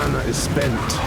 mana is spent.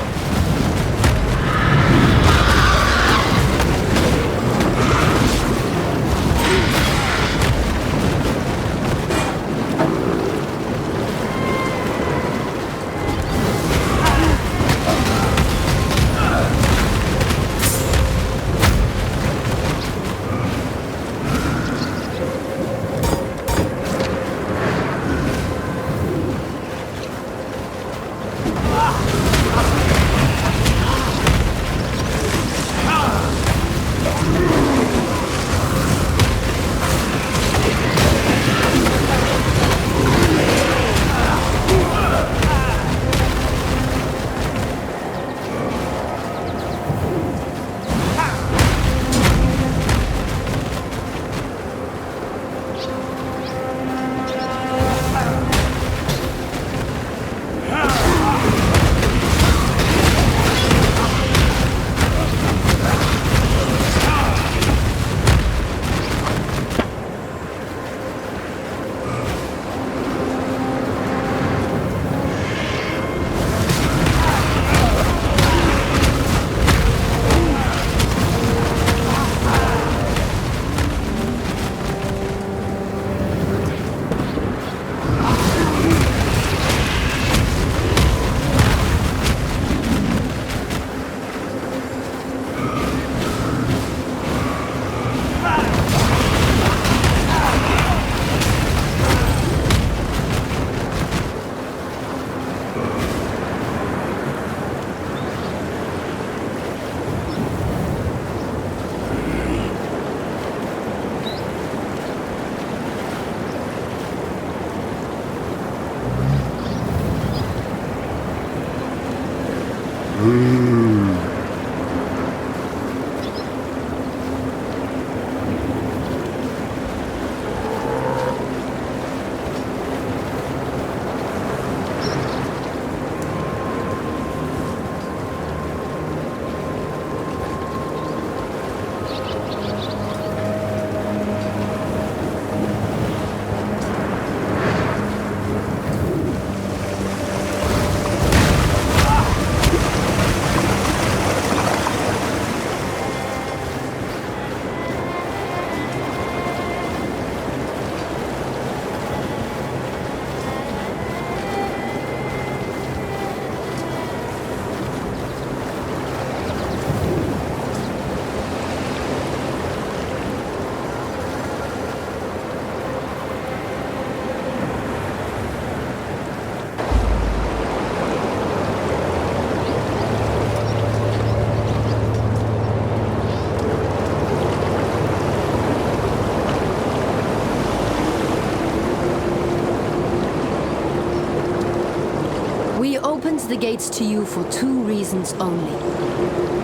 Opens the gates to you for two reasons only: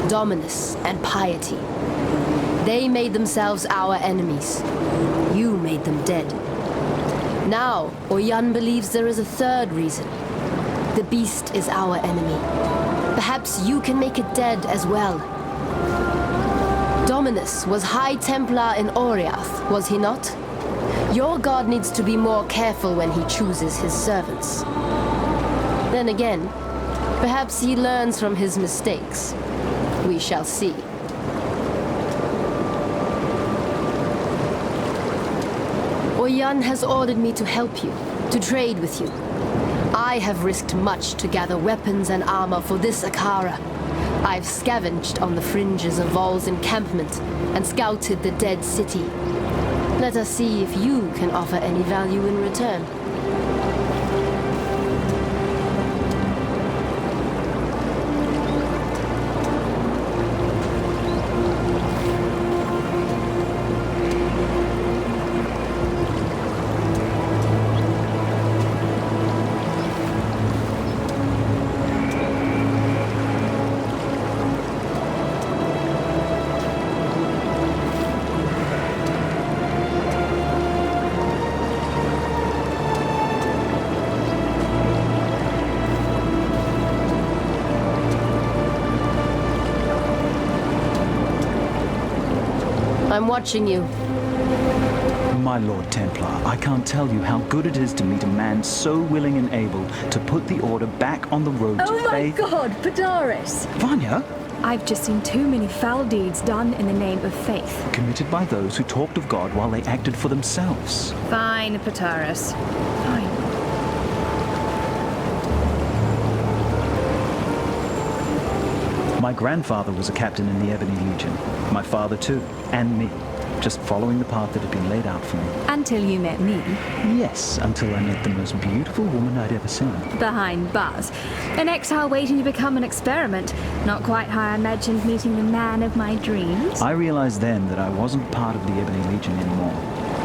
dominus and piety. They made themselves our enemies. You made them dead. Now, Oyan believes there is a third reason. The beast is our enemy. Perhaps you can make it dead as well. Dominus was High Templar in Oriath, was he not? Your god needs to be more careful when he chooses his servants. Then again, perhaps he learns from his mistakes. We shall see. Oyan has ordered me to help you, to trade with you. I have risked much to gather weapons and armor for this Akara. I've scavenged on the fringes of Vol's encampment and scouted the dead city. Let us see if you can offer any value in return. I'm watching you. My Lord Templar, I can't tell you how good it is to meet a man so willing and able to put the Order back on the road to faith. Oh my God, Padaris! Vanya? I've just seen too many foul deeds done in the name of faith. Committed by those who talked of God while they acted for themselves. Fine, Padaris. Fine. My grandfather was a captain in the Ebony Legion. My father too, and me. Just following the path that had been laid out for me. Until you met me. Yes, until I met the most beautiful woman I'd ever seen. Behind bars. An exile waiting to become an experiment. Not quite how I imagined meeting the man of my dreams. I realized then that I wasn't part of the Ebony Legion anymore.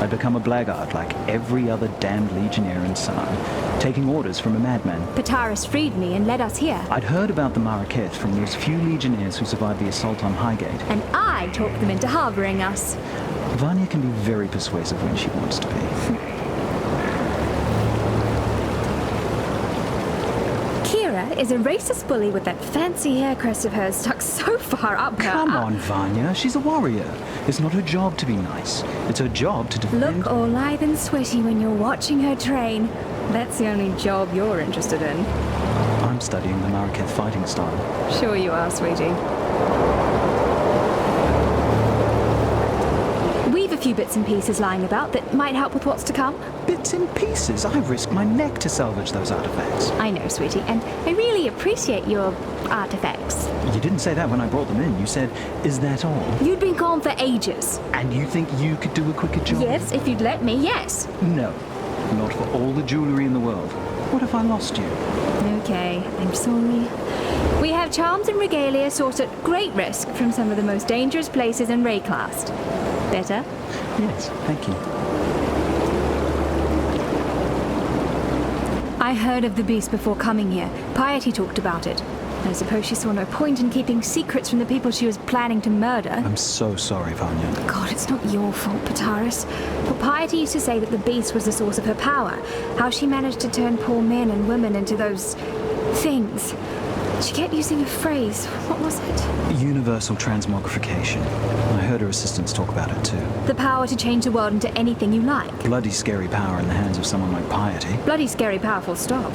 I'd become a blackguard like every other damned legionnaire inside, taking orders from a madman. Padaris freed me and led us here. I'd heard about the Marraketh from those few legionnaires who survived the assault on Highgate. And I talked them into harboring us. Vanya can be very persuasive when she wants to be. Kira is a racist bully with that fancy hair crest of hers stuck so far up her. Come on, Vanya. She's a warrior. It's not her job to be nice. It's her job to defend... Look all lithe and sweaty when you're watching her train. That's the only job you're interested in. I'm studying the Marraketh fighting style. Sure you are, sweetie. We've a few bits and pieces lying about that might help with what's to come. Bits and pieces? I risked my neck to salvage those artifacts. I know, sweetie, and I really appreciate your artifacts. You didn't say that when I brought them in. You said, is that all? You'd been gone for ages. And you think you could do a quicker job? Yes, if you'd let me, yes. No, not for all the jewelry in the world. What if I lost you? Okay, I'm sorry. We have charms and regalia sourced at great risk from some of the most dangerous places in Rayclast. Better? Yes, thank you. I heard of the beast before coming here. Piety talked about it. I suppose she saw no point in keeping secrets from the people she was planning to murder. I'm so sorry, Vanya. God, it's not your fault, Padaris. But Piety used to say that the beast was the source of her power. How she managed to turn poor men and women into those... things. She kept using a phrase. What was it? Universal transmogrification. I heard her assistants talk about it too. The power to change the world into anything you like. Bloody scary power in the hands of someone like Piety. Bloody scary powerful stop.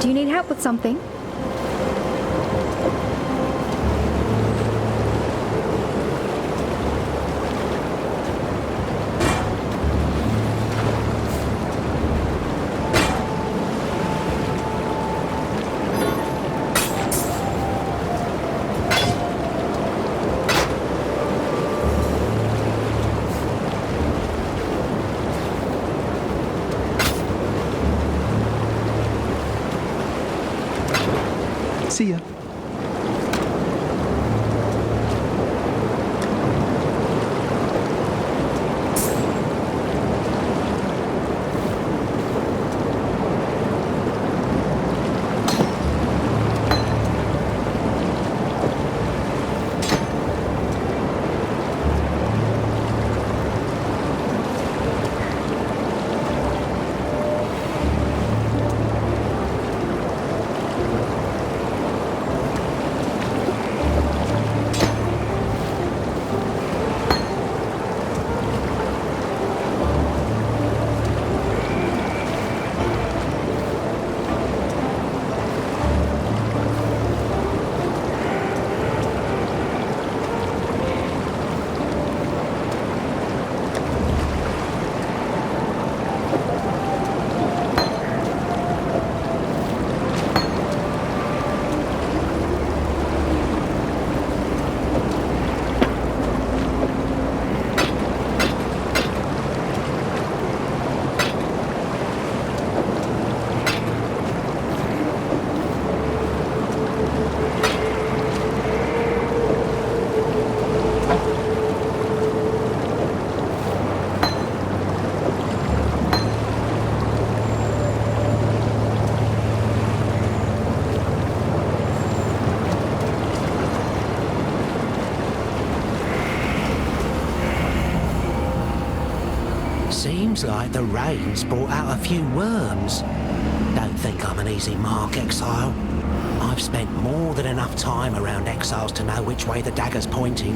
Do you need help with something? See ya. Seems like the rain's brought out a few worms. Don't think I'm an easy mark, Exile. I've spent more than enough time around Exiles to know which way the dagger's pointing,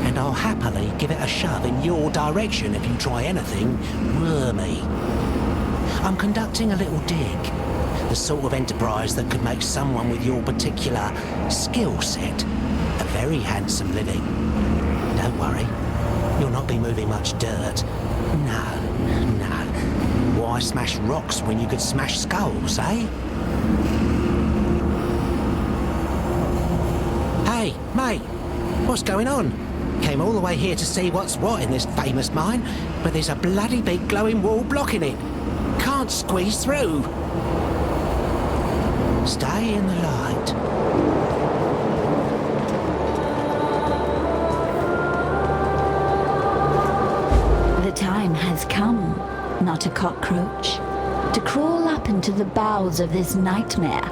and I'll happily give it a shove in your direction if you try anything wormy. I'm conducting a little dig, the sort of enterprise that could make someone with your particular skill set a very handsome living. Don't worry, you'll not be moving much dirt. No. Why smash rocks when you could smash skulls, eh? Hey, mate, what's going on? Came all the way here to see what's what in this famous mine, but there's a bloody big glowing wall blocking it. Can't squeeze through. Stay in the light. The time has come, not a cockroach, to crawl up into the bowels of this nightmare,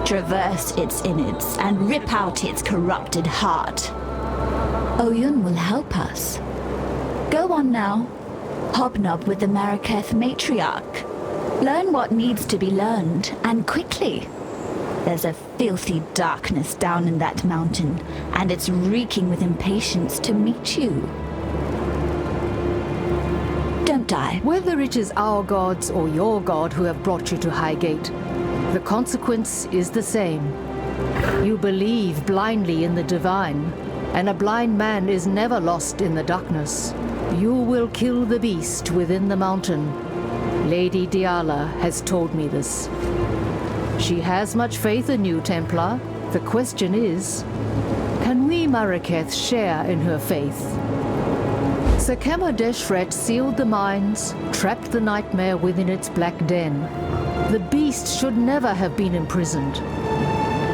traverse its innards, and rip out its corrupted heart. Oyun will help us. Go on now, hobnob with the Maraketh matriarch. Learn what needs to be learned, and quickly. There's a filthy darkness down in that mountain, and it's reeking with impatience to meet you. Don't die. Whether it is our gods or your god who have brought you to Highgate, the consequence is the same. You believe blindly in the divine, and a blind man is never lost in the darkness. You will kill the beast within the mountain. Lady Diala has told me this. She has much faith in you, Templar. The question is, can we Maraketh share in her faith? Sakema Deshret sealed the mines, trapped the nightmare within its black den. The beast should never have been imprisoned.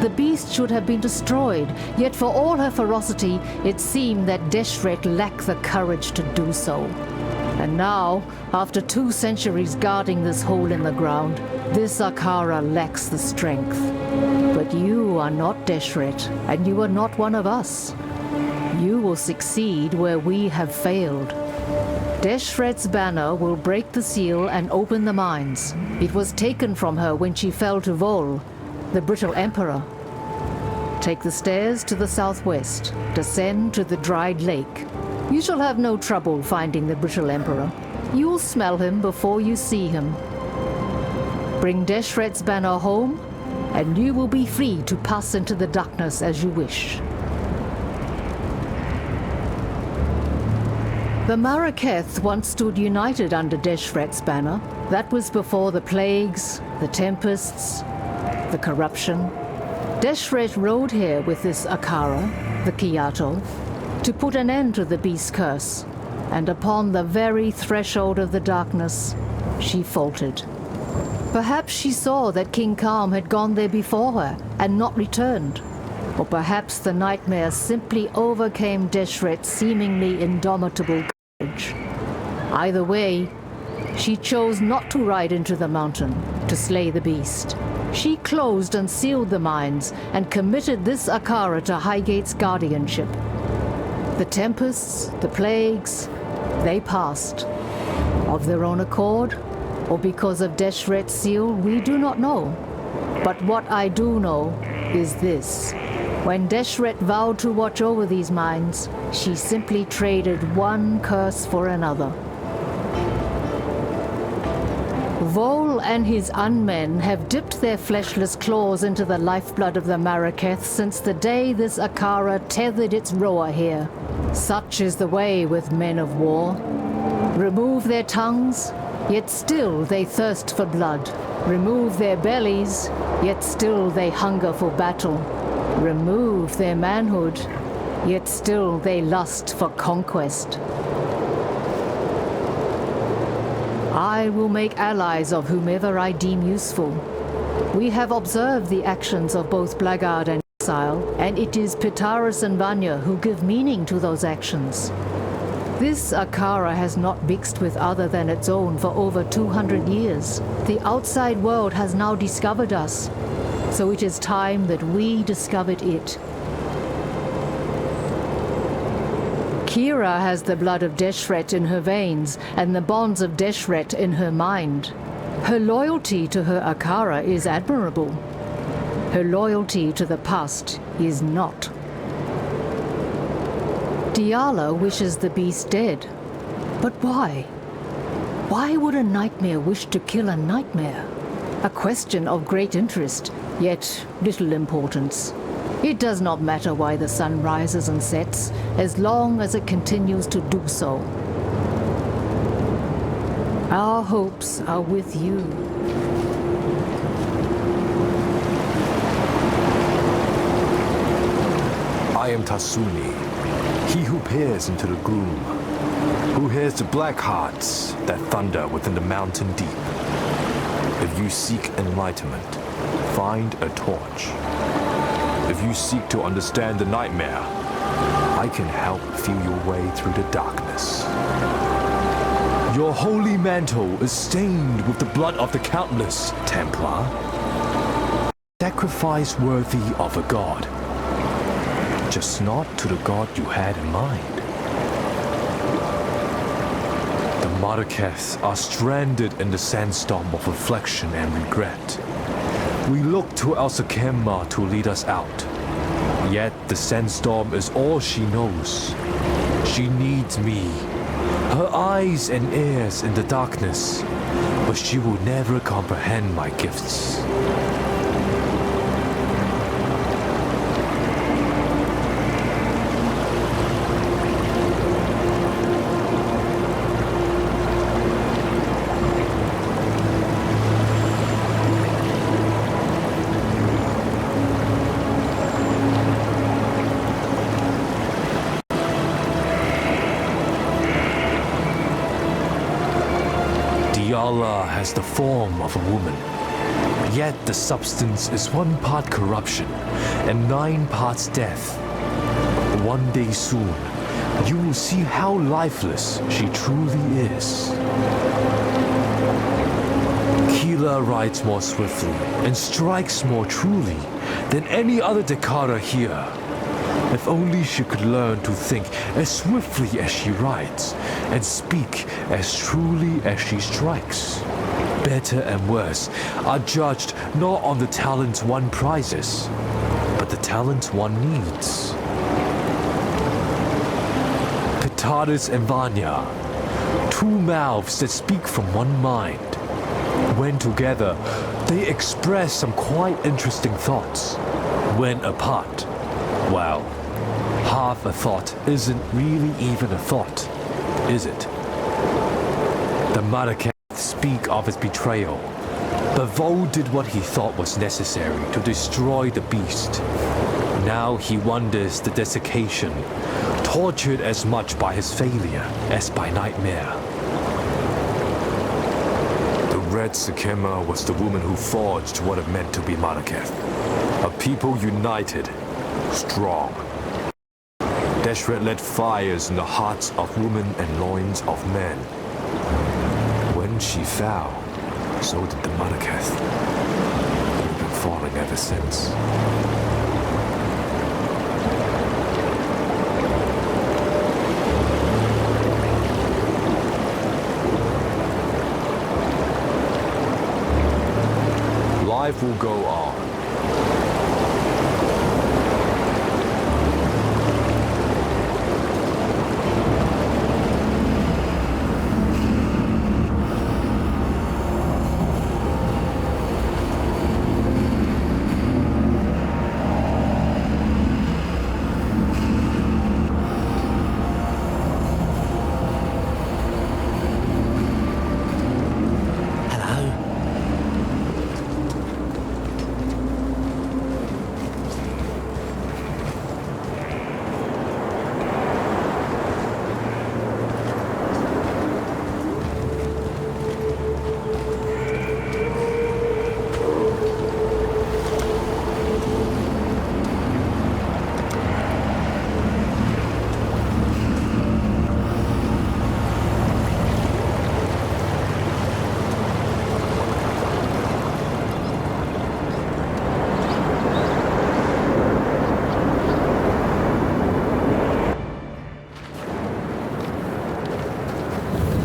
The beast should have been destroyed, yet for all her ferocity, it seemed that Deshret lacked the courage to do so. And now, after 2 centuries guarding this hole in the ground, this Akara lacks the strength. But you are not Deshret, and you are not one of us. You will succeed where we have failed. Deshret's banner will break the seal and open the mines. It was taken from her when she fell to Vol, the brittle emperor. Take the stairs to the southwest. Descend to the dried lake. You shall have no trouble finding the brittle emperor. You'll smell him before you see him. Bring Deshret's banner home, and you will be free to pass into the darkness as you wish. The Maraketh once stood united under Deshret's banner. That was before the plagues, the tempests, the corruption. Deshret rode here with this Akara, the Kiato, to put an end to the beast curse, and upon the very threshold of the darkness, she faltered. Perhaps she saw that King Kalm had gone there before her and not returned. Or perhaps the nightmare simply overcame Deshret's seemingly indomitable courage. Either way, she chose not to ride into the mountain to slay the beast. She closed and sealed the mines and committed this Akara to Highgate's guardianship. The tempests, the plagues, they passed. Of their own accord, or because of Deshret's seal, we do not know. But what I do know is this. When Deshret vowed to watch over these mines, she simply traded one curse for another. Vol and his unmen have dipped their fleshless claws into the lifeblood of the Maraketh since the day this Akara tethered its roer here. Such is the way with men of war. Remove their tongues, yet still they thirst for blood. Remove their bellies, yet still they hunger for battle. Remove their manhood, yet still they lust for conquest. I will make allies of whomever I deem useful. We have observed the actions of both Blackguard and Exile, and it is Pitaris and Vanya who give meaning to those actions. This Akara has not mixed with other than its own for over 200 years. The outside world has now discovered us, so it is time that we discovered it. Kira has the blood of Deshret in her veins and the bonds of Deshret in her mind. Her loyalty to her Akara is admirable. Her loyalty to the past is not. Diala wishes the beast dead. But why? Why would a nightmare wish to kill a nightmare? A question of great interest, yet little importance. It does not matter why the sun rises and sets, as long as it continues to do so. Our hopes are with you. I am Tasuni, he who peers into the gloom, who hears the black hearts that thunder within the mountain deep. If you seek enlightenment, find a torch. If you seek to understand the nightmare, I can help feel your way through the darkness. Your holy mantle is stained with the blood of the countless, Templar. Sacrifice worthy of a god. Just not to the god you had in mind. The Maraketh are stranded in the sandstorm of reflection and regret. We look to Elsakemma to lead us out. Yet the sandstorm is all she knows. She needs me. Her eyes and ears in the darkness. But she will never comprehend my gifts. Diala has the form of a woman, yet the substance is 1 part corruption and 9 parts death. One day soon, you will see how lifeless she truly is. Keela rides more swiftly and strikes more truly than any other Dakara here. If only she could learn to think as swiftly as she rides, and speak as truly as she strikes. Better and worse are judged not on the talents one prizes, but the talents one needs. Pitaris and Vanya, 2 mouths that speak from one mind. when together, they express some quite interesting thoughts. When apart, well, half a thought isn't really even a thought, is it? The Marrakech speak of his betrayal, but Vo did what he thought was necessary to destroy the beast. Now he wonders the desiccation, tortured as much by his failure as by nightmare. The Red Sakema was the woman who forged what it meant to be Marrakech. A people united, strong. Deshret lit fires in the hearts of women and loins of men. When she fell, so did the Marrakech. We've been falling ever since. Life will go on.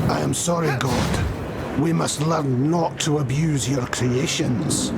I am sorry, God. We must learn not to abuse your creations.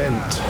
spent.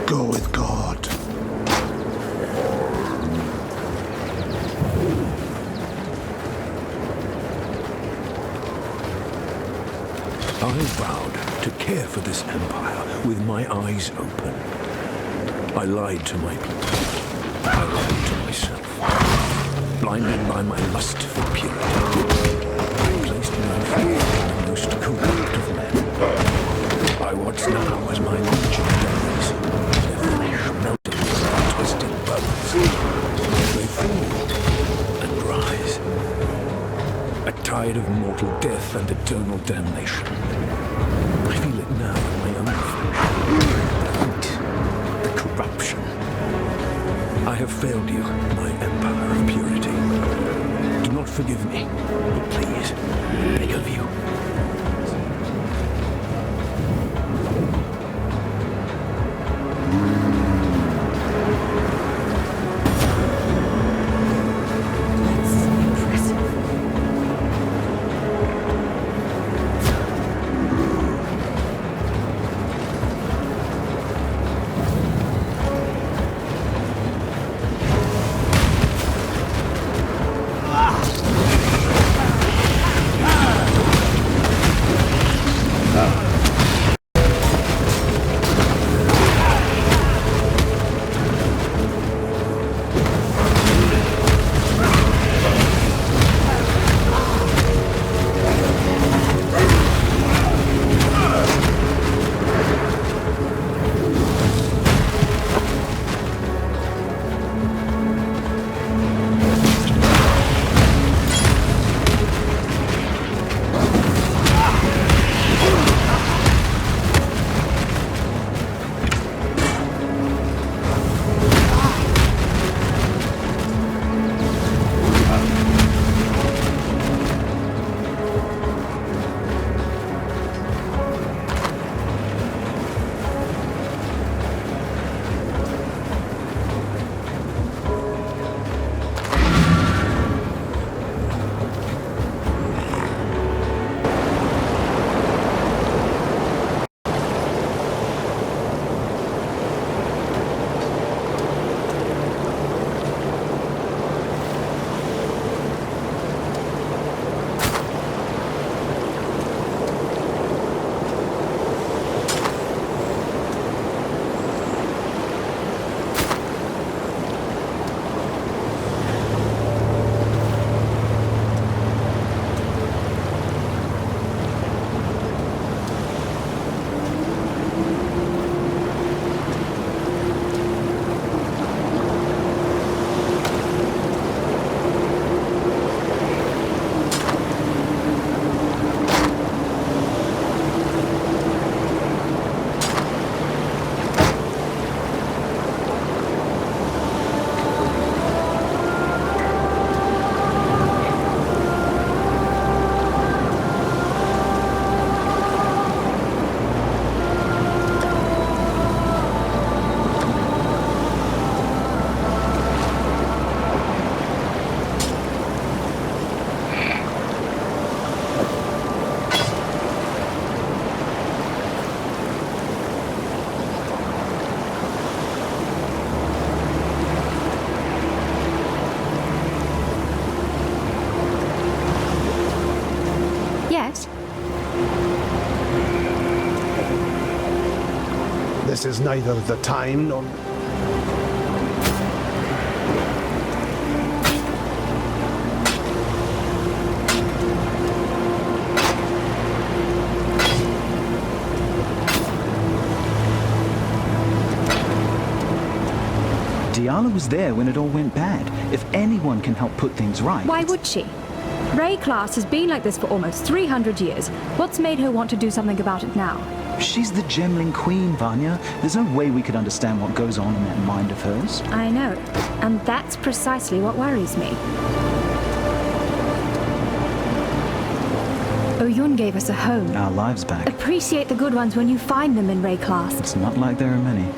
Go with God. I vowed to care for this empire with my eyes open. I lied to my people. I lied to myself. Blinded by my lust for purity, I placed my faith in the most corrupt of men. I watched now as my legion dies, their flesh melting into twisted bones. They fall and rise. A tide of mortal death and eternal damnation. I feel it now in my own flesh. The heat, the corruption. I have failed you, my empire of purity. Do not forgive me, but please, beg of you. This is neither the time nor... Diala was there when it all went bad. If anyone can help put things right... Why would she? Ray class has been like this for almost 300 years. What's made her want to do something about it now? She's the Gemling Queen, Vanya. There's no way we could understand what goes on in that mind of hers. I know, and that's precisely what worries me. Oyun gave us a home. Our lives back. Appreciate the good ones when you find them in Ray class. It's not like there are many.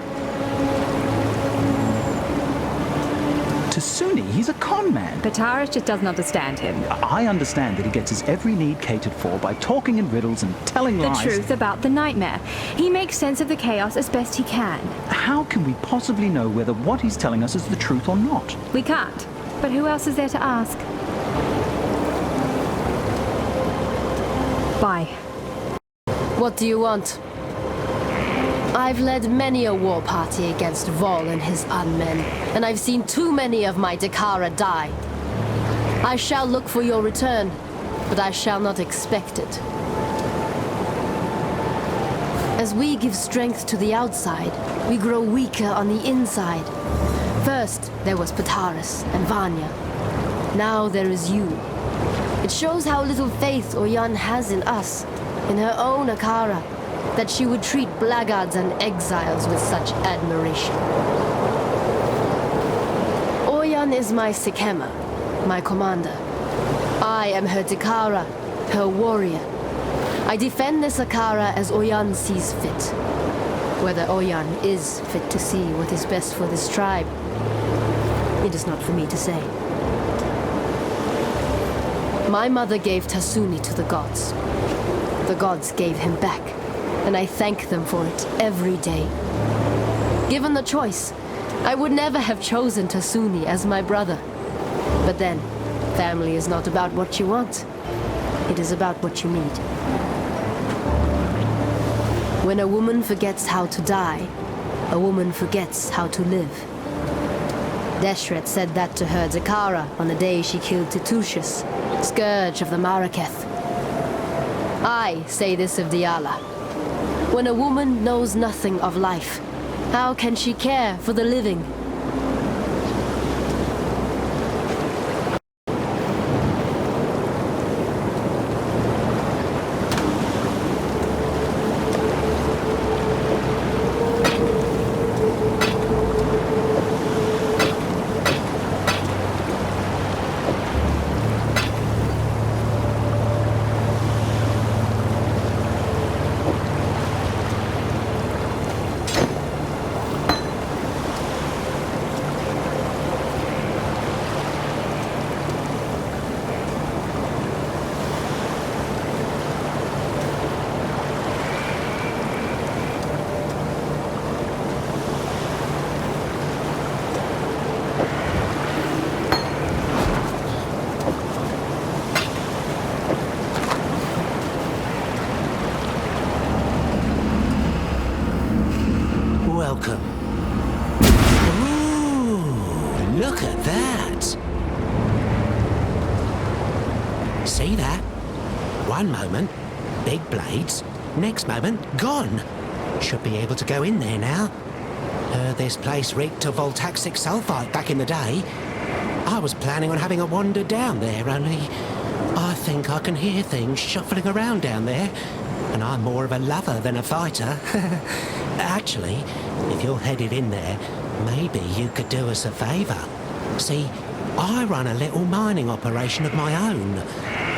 Tasuni, he's a con man. Pataris just doesn't understand him. I understand that he gets his every need catered for by talking in riddles and telling lies. The truth about the nightmare. He makes sense of the chaos as best he can. How can we possibly know whether what he's telling us is the truth or not? We can't. But who else is there to ask? Bye. What do you want? I've led many a war party against Vol and his unmen, and I've seen too many of my Dakara die. I shall look for your return, but I shall not expect it. As we give strength to the outside, we grow weaker on the inside. First, there was Pataris and Vanya. Now there is you. It shows how little faith Oyan has in us, in her own Akara, that she would treat blackguards and exiles with such admiration. Oyan is my Sekema, my commander. I am her Dakara, her warrior. I defend this Akara as Oyan sees fit. Whether Oyan is fit to see what is best for this tribe, it is not for me to say. My mother gave Tasuni to the gods. The gods gave him back, and I thank them for it every day. Given the choice, I would never have chosen Tasuni as my brother. But then, family is not about what you want. It is about what you need. When a woman forgets how to die, a woman forgets how to live. Deshret said that to her Dakara on the day she killed Titushus, scourge of the Maraketh. I say this of Diala. When a woman knows nothing of life, how can she care for the living? Welcome. Ooh, look at that. See that? One moment, big blades. Next moment, gone. Should be able to go in there now. Heard this place reeked of voltaxic sulfite back in the day. I was planning on having a wander down there, only I think I can hear things shuffling around down there. And I'm more of a lover than a fighter. Actually, if you're headed in there, maybe you could do us a favour. See, I run a little mining operation of my own.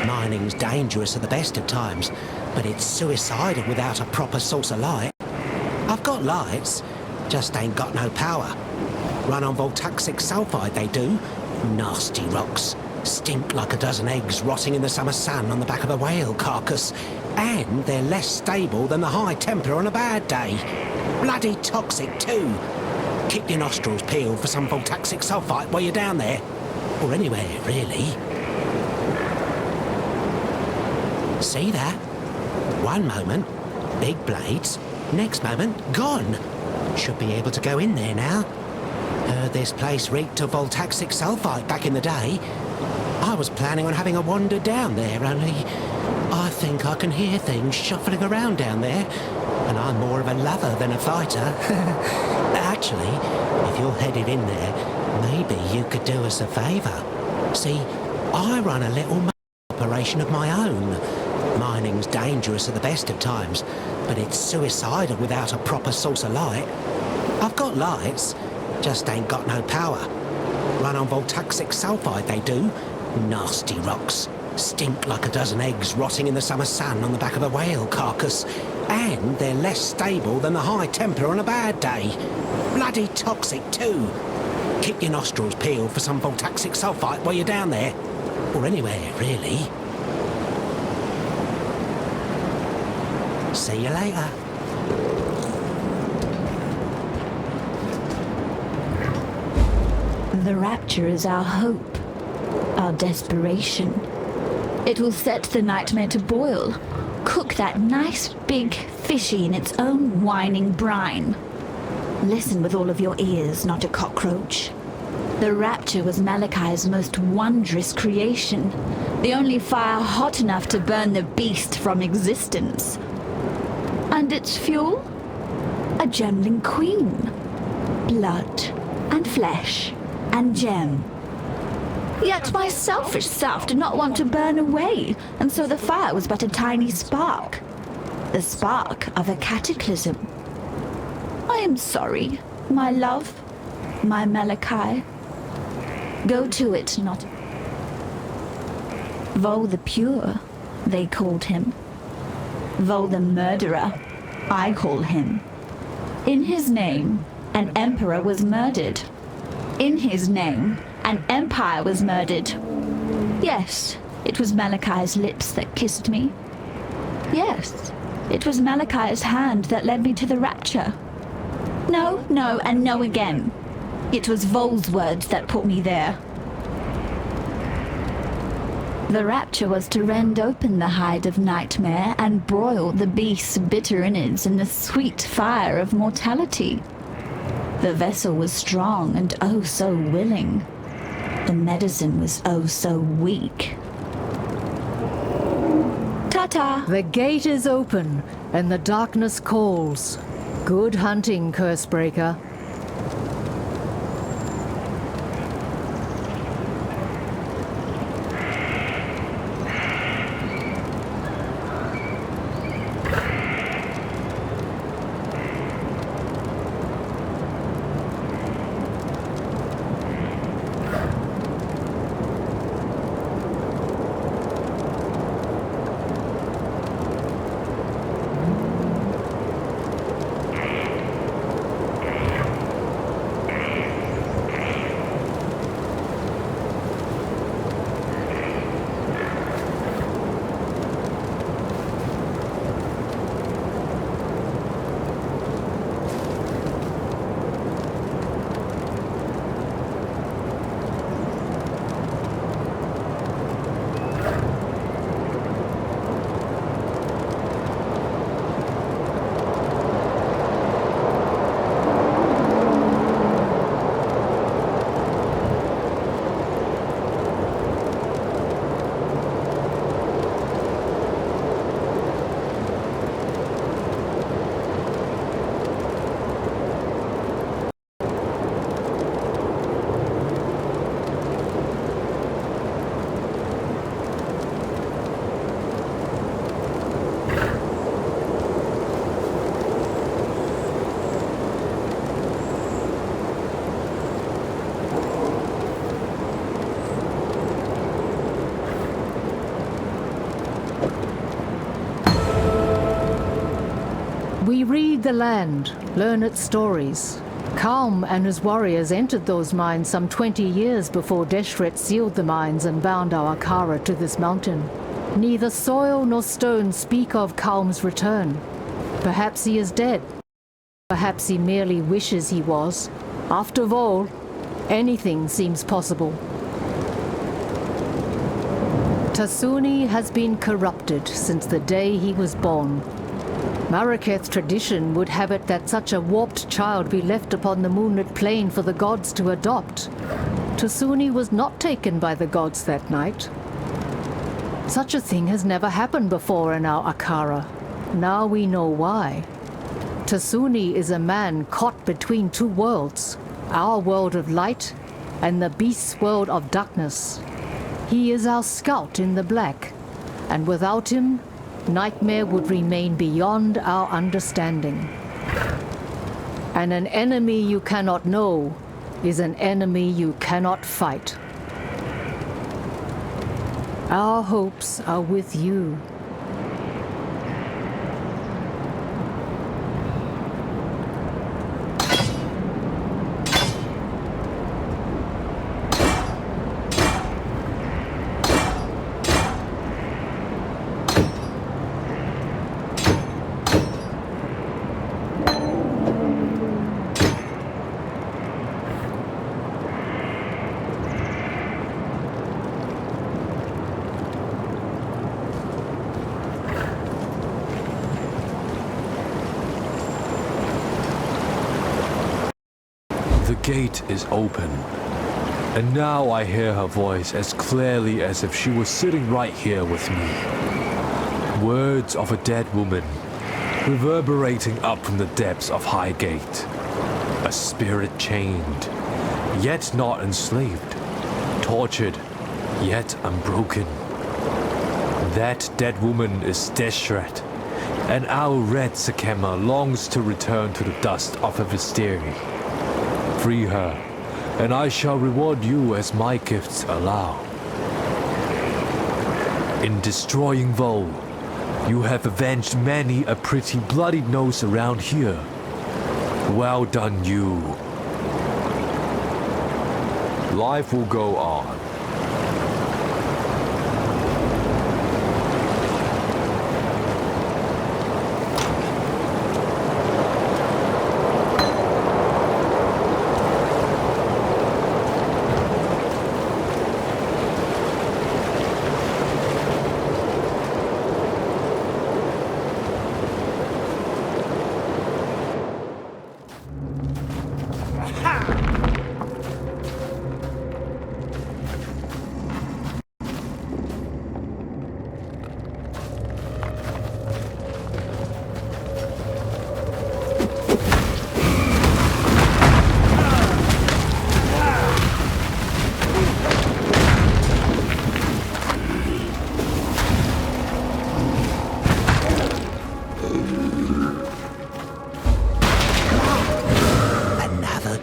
Mining's dangerous at the best of times, but it's suicidal without a proper source of light. I've got lights, just ain't got no power. Run on voltaxic sulfide, they do. Nasty rocks. Stink like a dozen eggs rotting in the summer sun on the back of a whale carcass. And they're less stable than the High Templar on a bad day. Bloody toxic, too. Keep your nostrils peeled for some voltaxic sulfite while you're down there. Or anywhere, really. See that? One moment, big blades. Next moment, gone. Should be able to go in there now. Heard this place reeked of voltaxic sulfite back in the day. I was planning on having a wander down there, only I think I can hear things shuffling around down there, and I'm more of a lover than a fighter. Actually, if you're headed in there, maybe you could do us a favour. See, I run a little operation of my own. Mining's dangerous at the best of times, but it's suicidal without a proper source of light. I've got lights, just ain't got no power. Run on voltaxic sulfide, they do. Nasty rocks. Stink like a dozen eggs rotting in the summer sun on the back of a whale carcass. And they're less stable than the high temper on a bad day. Bloody toxic too. Keep your nostrils peeled for some voltaxic sulfite while you're down there. Or anywhere, really. See you later. The rapture is our hope, our desperation. It will set the nightmare to boil, cook that nice big fishy in its own whining brine. Listen with all of your ears, not a cockroach. The rapture was Malachi's most wondrous creation, the only fire hot enough to burn the beast from existence. And its fuel? A gemling queen. Blood and flesh and gem. Yet my selfish self did not want to burn away, and so the fire was but a tiny spark. The spark of a cataclysm. I am sorry, my love, my Malachi. Go to it, not... Vol the Pure, they called him. Vol the Murderer, I call him. In his name, an emperor was murdered. In his name, an empire was murdered. Yes, it was Malachi's lips that kissed me. Yes, it was Malachi's hand that led me to the rapture. No, no, and no again. It was Vol's words that put me there. The rapture was to rend open the hide of nightmare and broil the beast's bitter innards in the sweet fire of mortality. The vessel was strong and oh so willing. The medicine was oh so weak. Ta-ta! The gate is open, and the darkness calls. Good hunting, Cursebreaker. We read the land, learn its stories. Kalm and his warriors entered those mines some 20 years before Deshret sealed the mines and bound our Kara to this mountain. Neither soil nor stone speak of Kalm's return. Perhaps he is dead. Perhaps he merely wishes he was. After all, anything seems possible. Tasuni has been corrupted since the day he was born. Marraketh's tradition would have it that such a warped child be left upon the moonlit plain for the gods to adopt. Tasuni was not taken by the gods that night. Such a thing has never happened before in our Akara. Now we know why. Tasuni is a man caught between two worlds, our world of light and the beast's world of darkness. He is our scout in the black, and without him, Nightmare would remain beyond our understanding. And an enemy you cannot know is an enemy you cannot fight. Our hopes are with you. The gate is open, and now I hear her voice as clearly as if she was sitting right here with me. Words of a dead woman, reverberating up from the depths of Highgate. A spirit chained, yet not enslaved. Tortured, yet unbroken. That dead woman is Deshret, and our red Sakema longs to return to the dust of her Visteri. Free her, and I shall reward you as my gifts allow. In destroying Vol, you have avenged many a pretty bloodied nose around here. Well done, you. Life will go on.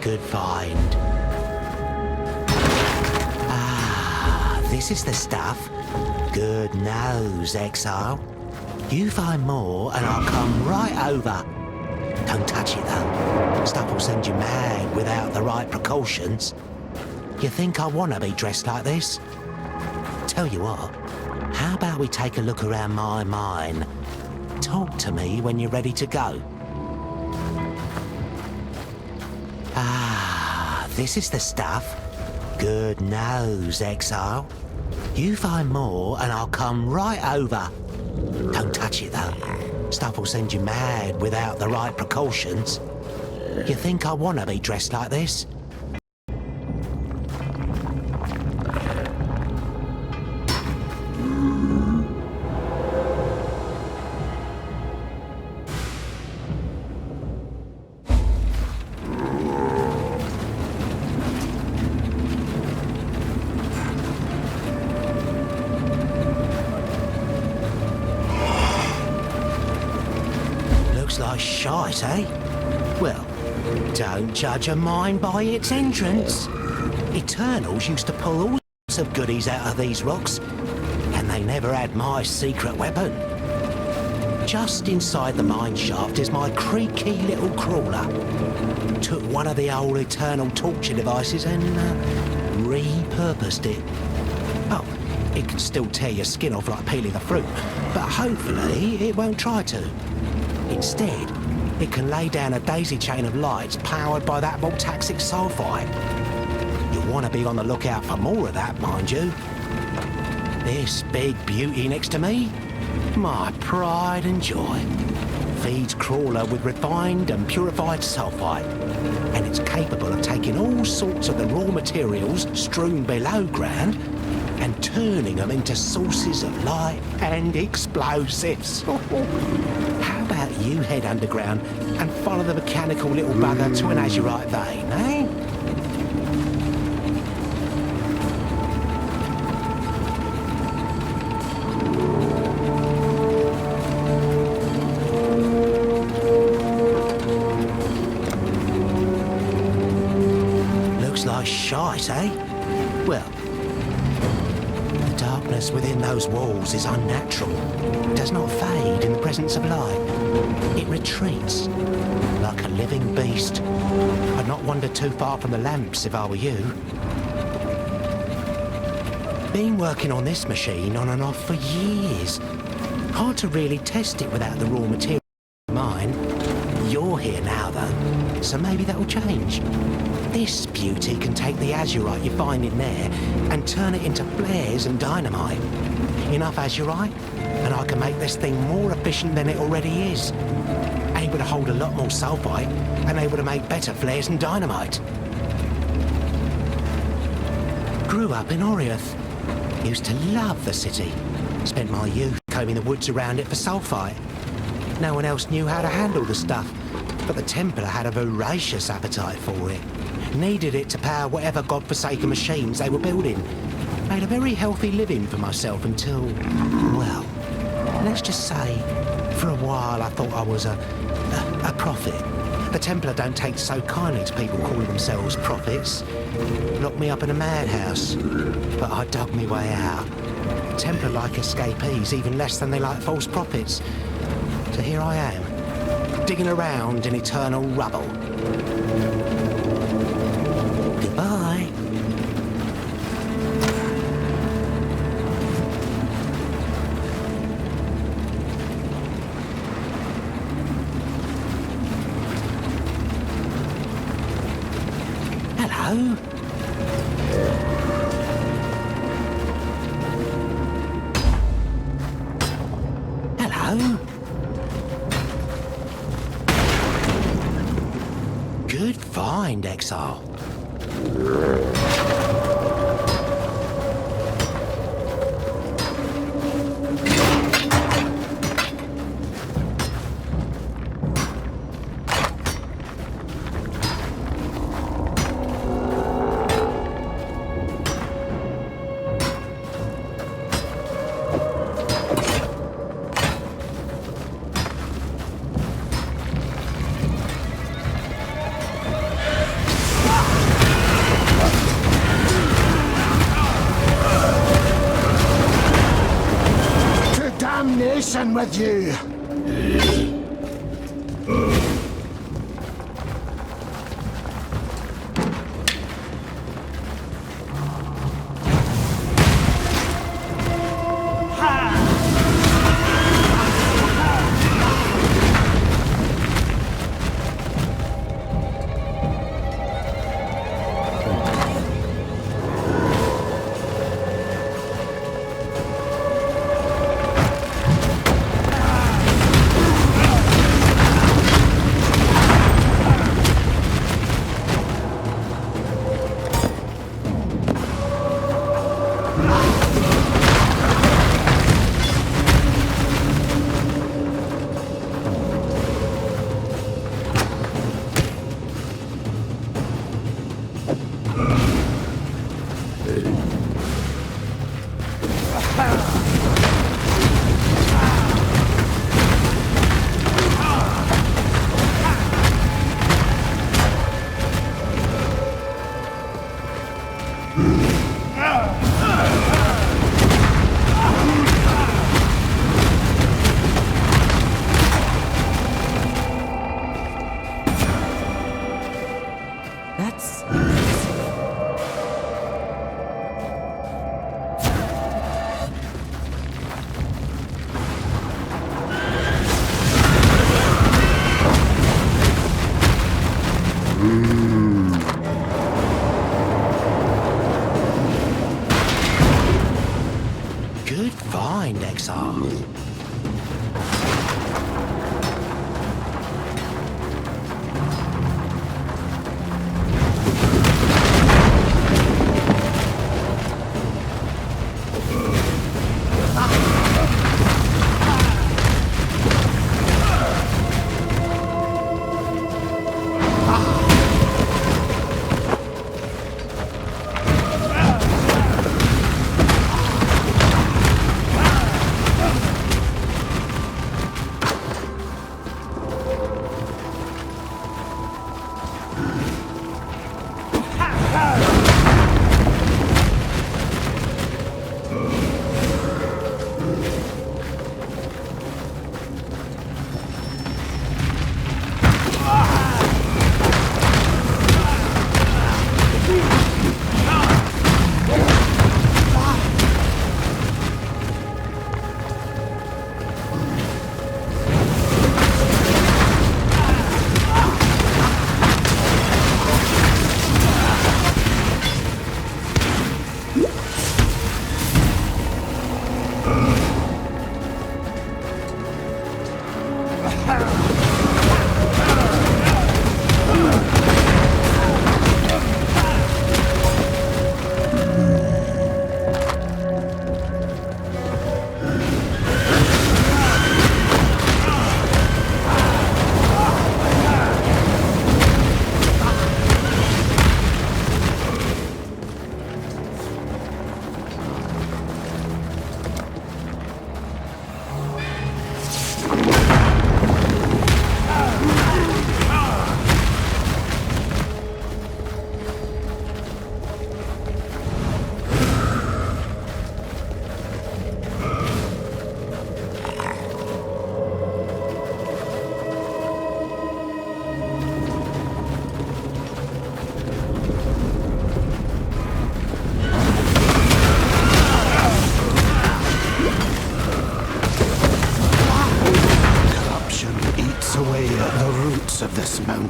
Good find. This is the stuff. Good nose, Exile. You find more and I'll come right over. Don't touch it though. Stuff will send you mad without the right precautions. You think I want to be dressed like this? Tell you what, how about we take a look around my mine? Talk to me when you're ready to go. This is the stuff. Good nose, Exile. You find more and I'll come right over. Don't touch it though. Stuff will send you mad without the right precautions. You think I want to be dressed like this? Like shite, eh? Well, don't judge a mine by its entrance. Eternals used to pull all sorts of goodies out of these rocks, and they never had my secret weapon. Just inside the mine shaft is my creaky little crawler. Took one of the old Eternal torture devices and repurposed it. Oh, it can still tear your skin off like peeling a fruit, but hopefully it won't try to. Instead, it can lay down a daisy chain of lights powered by that voltaxic sulfide. You'll want to be on the lookout for more of that, mind you. This big beauty next to me, my pride and joy. feeds Crawler with refined and purified sulfite, and it's capable of taking all sorts of the raw materials strewn below ground and turning them into sources of light and explosives. How about you head underground and follow the mechanical little bugger to an azurite vein, eh? Looks like shite, eh? Well, the darkness within those walls is unnatural. It does not fade in the presence of light. It retreats like a living beast. I'd not wander too far from the lamps if I were you. Been working on this machine on and off for years. Hard to really test it without the raw material in mind. You're here now, though, so maybe that will change. This beauty can take the azurite you find in there and turn it into flares and dynamite. Enough azurite, and I can make this thing more efficient than it already is. Able to hold a lot more sulfite and able to make better flares and dynamite. Grew up in Oriath. Used to love the city. Spent my youth combing the woods around it for sulfite. No one else knew how to handle the stuff, but the Templar had a voracious appetite for it. Needed it to power whatever godforsaken machines they were building. Made a very healthy living for myself until, well, let's just say, for a while I thought I was a prophet. The Templar don't take so kindly to people calling themselves prophets. Locked me up in a madhouse, but I dug me way out. Templar like escapees even less than they like false prophets. So here I am, digging around in eternal rubble. Goodbye. Hello? Hello? Good find, Exile. Damnation with you! Good find, Exile.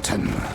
Satan!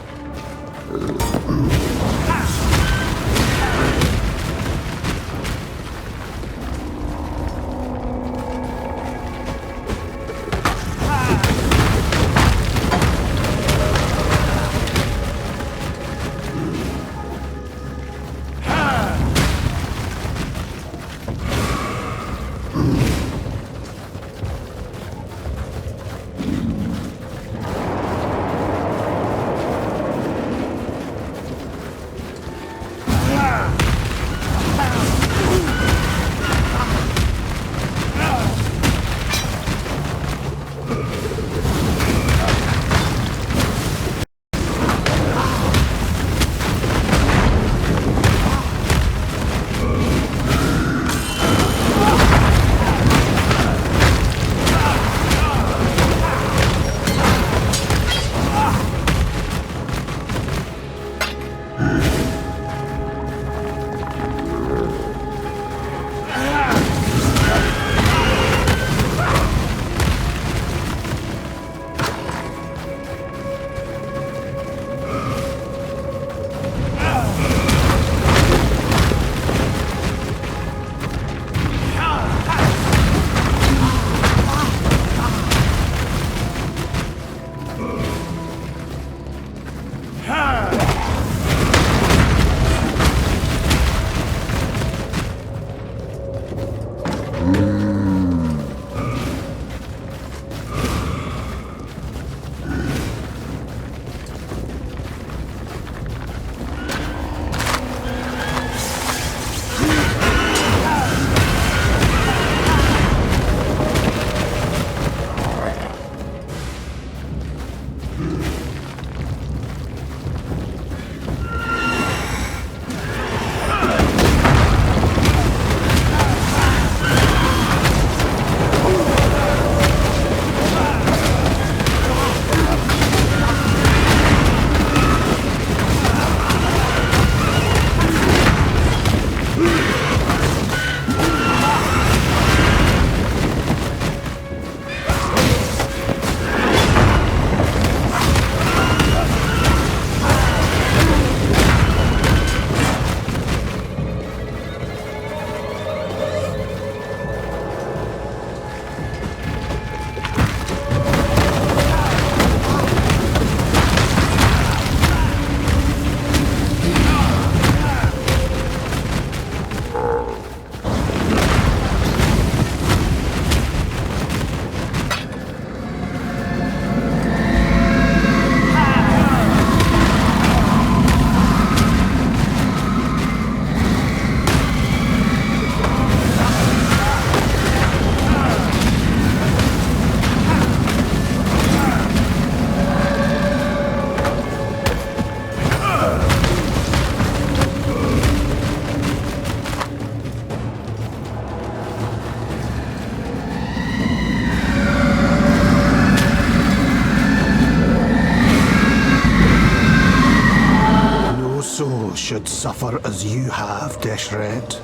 Should suffer as you have, Deshret.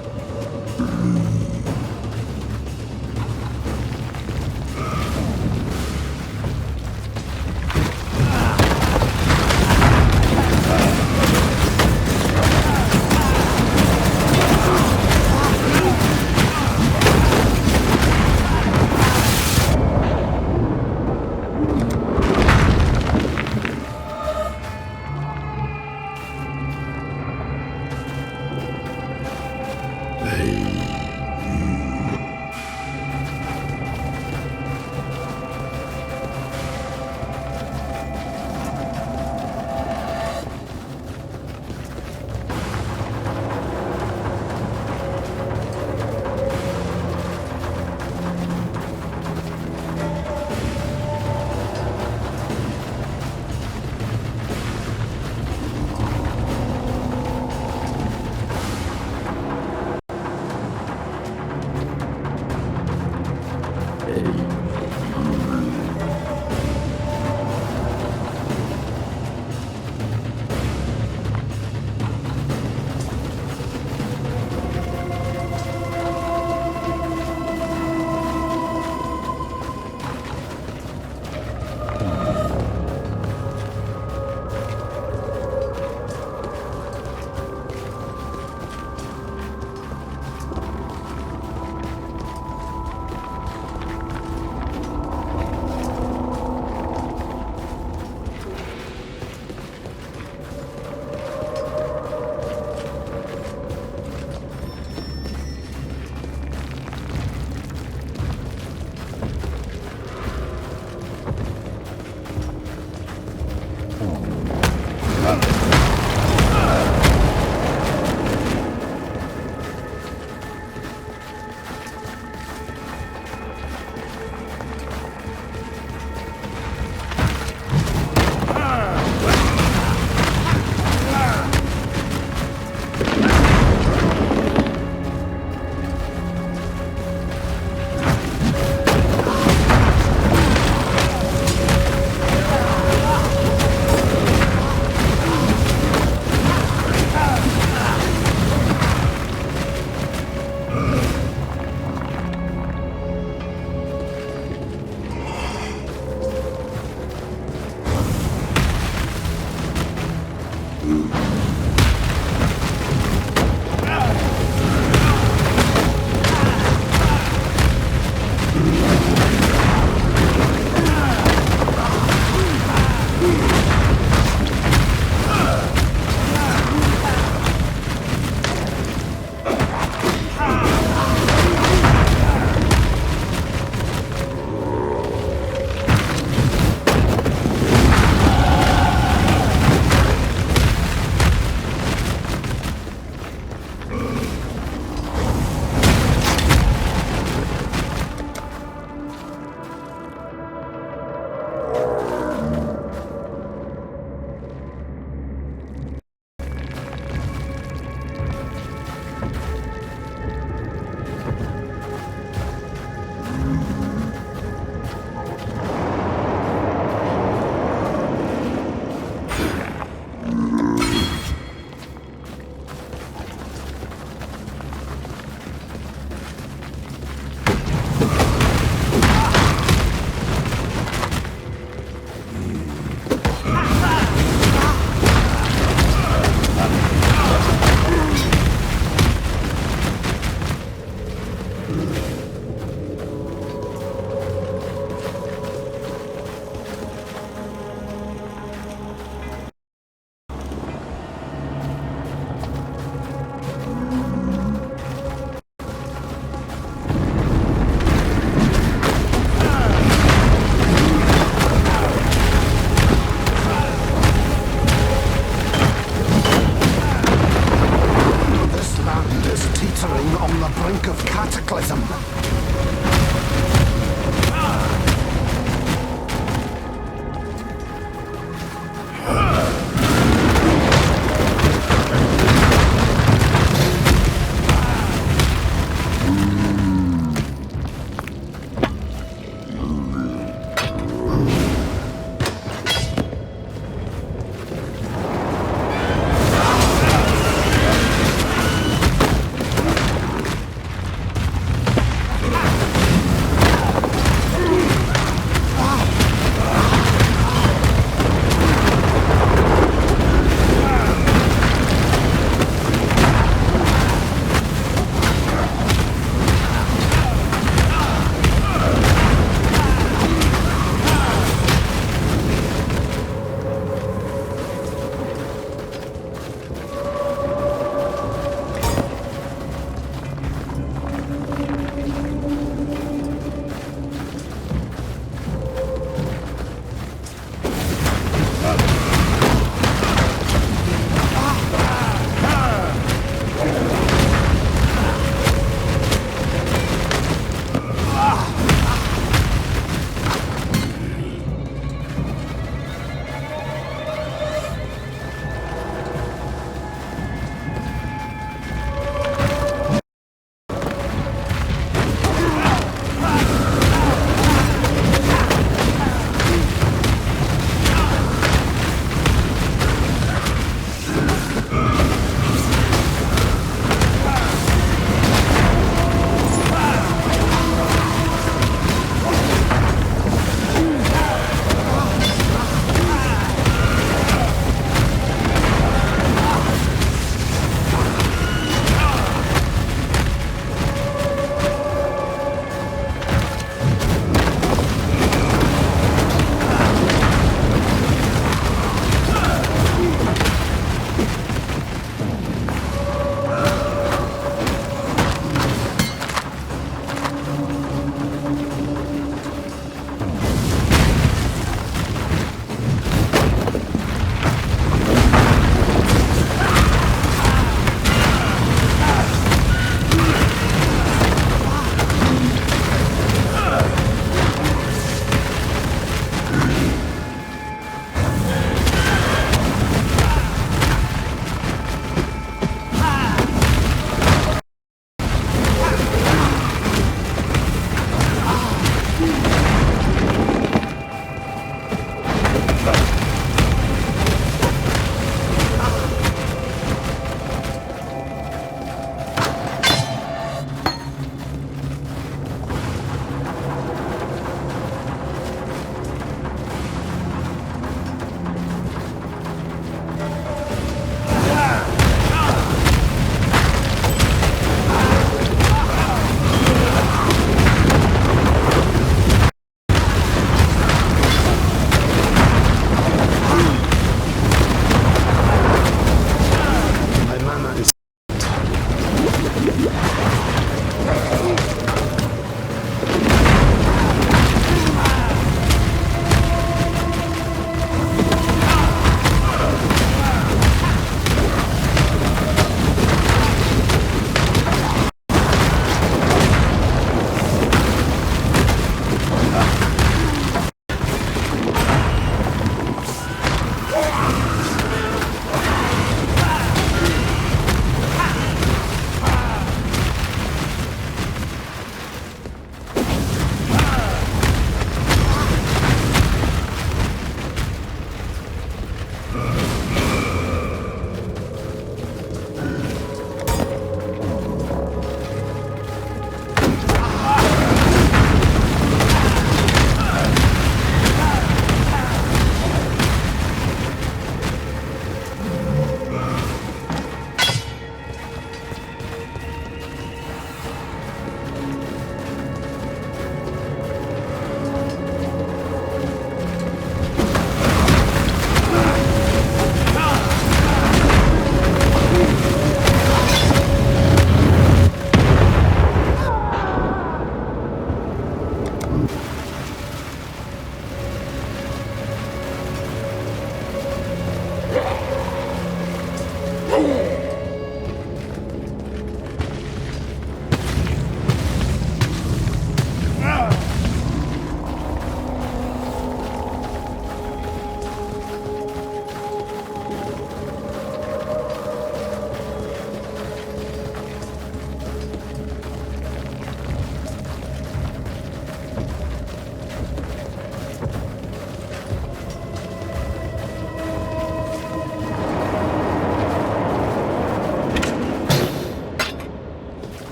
brink of cataclysm.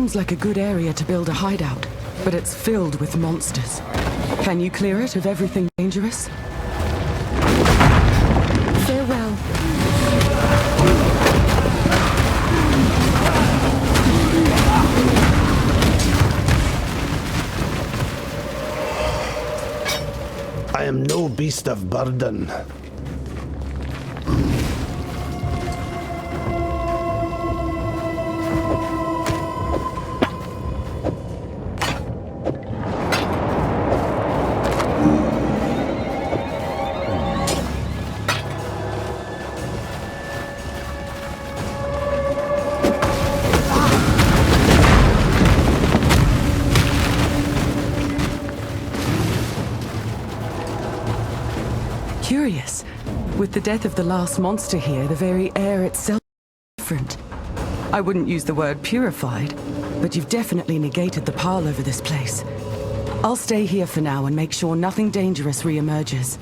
Sounds like a good area to build a hideout, but it's filled with monsters. Can you clear it of everything dangerous? Farewell. I am no beast of burden. Curious. With the death of the last monster here, the very air itself is different. I wouldn't use the word purified, but you've definitely negated the pile over this place. I'll stay here for now and make sure nothing dangerous re-emerges.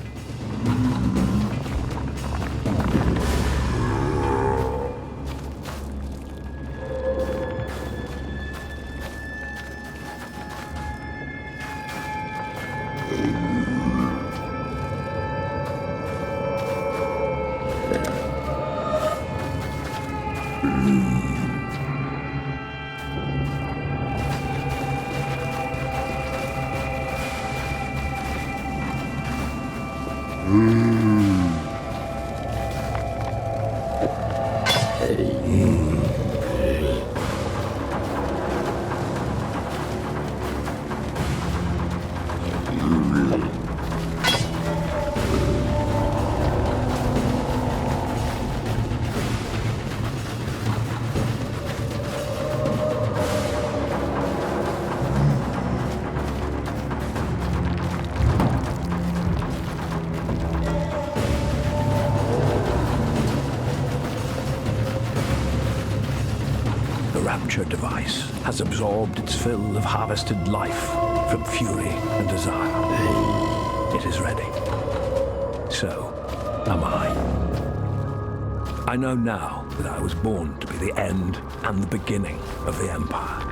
Device has absorbed its fill of harvested life from fury and desire. It is ready. So am I. I know now that I was born to be the end and the beginning of the Empire.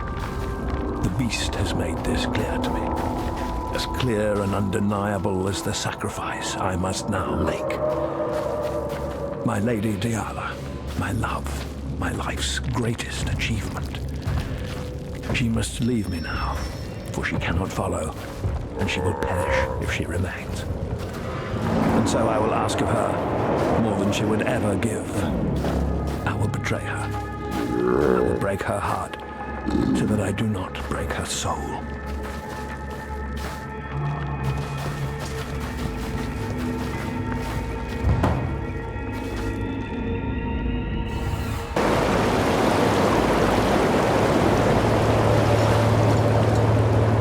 The beast has made this clear to me. As clear and undeniable as the sacrifice I must now make. My Lady Diala, my love, my life's greatest achievement. She must leave me now, for she cannot follow, and she will perish if she remains. And so I will ask of her more than she would ever give. I will betray her. I will break her heart, so that I do not break her soul.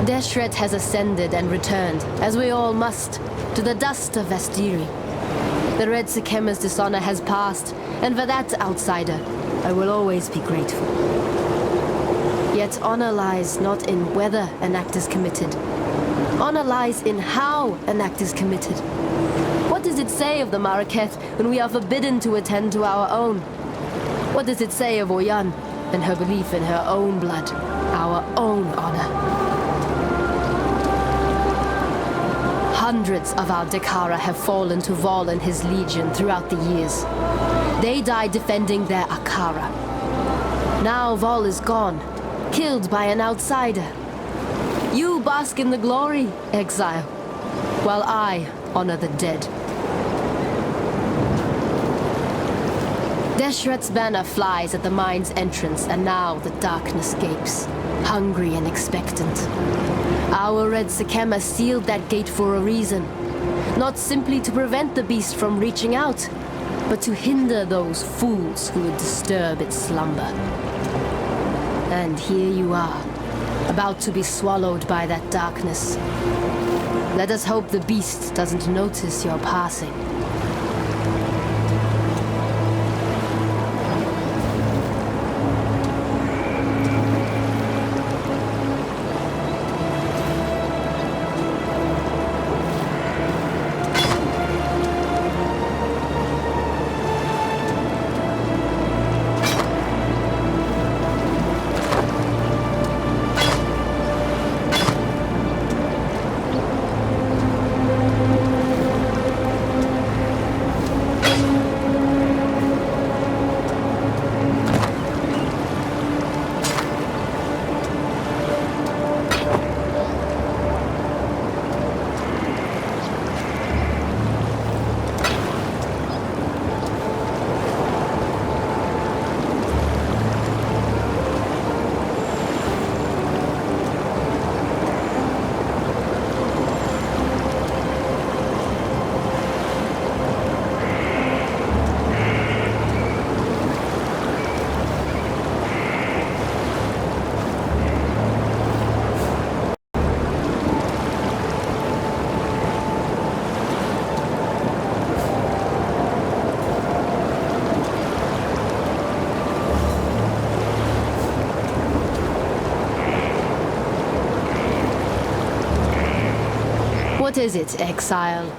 Deshret has ascended and returned, as we all must, to the dust of Vestiri. The Red Sikema's dishonor has passed, and for that, outsider, I will always be grateful. Yet honor lies not in whether an act is committed. Honor lies in how an act is committed. What does it say of the Maraketh when we are forbidden to attend to our own? What does it say of Oyan and her belief in her own blood, our own honor? Hundreds of our Dekara have fallen to Vol and his legion throughout the years. They died defending their Akara. Now Vol is gone, killed by an outsider. You bask in the glory, Exile, while I honor the dead. Deshret's banner flies at the mine's entrance, and now the darkness gapes, hungry and expectant. Our Red Sikema sealed that gate for a reason. Not simply to prevent the beast from reaching out, but to hinder those fools who would disturb its slumber. And here you are, about to be swallowed by that darkness. Let us hope the beast doesn't notice your passing. What is it, Exile?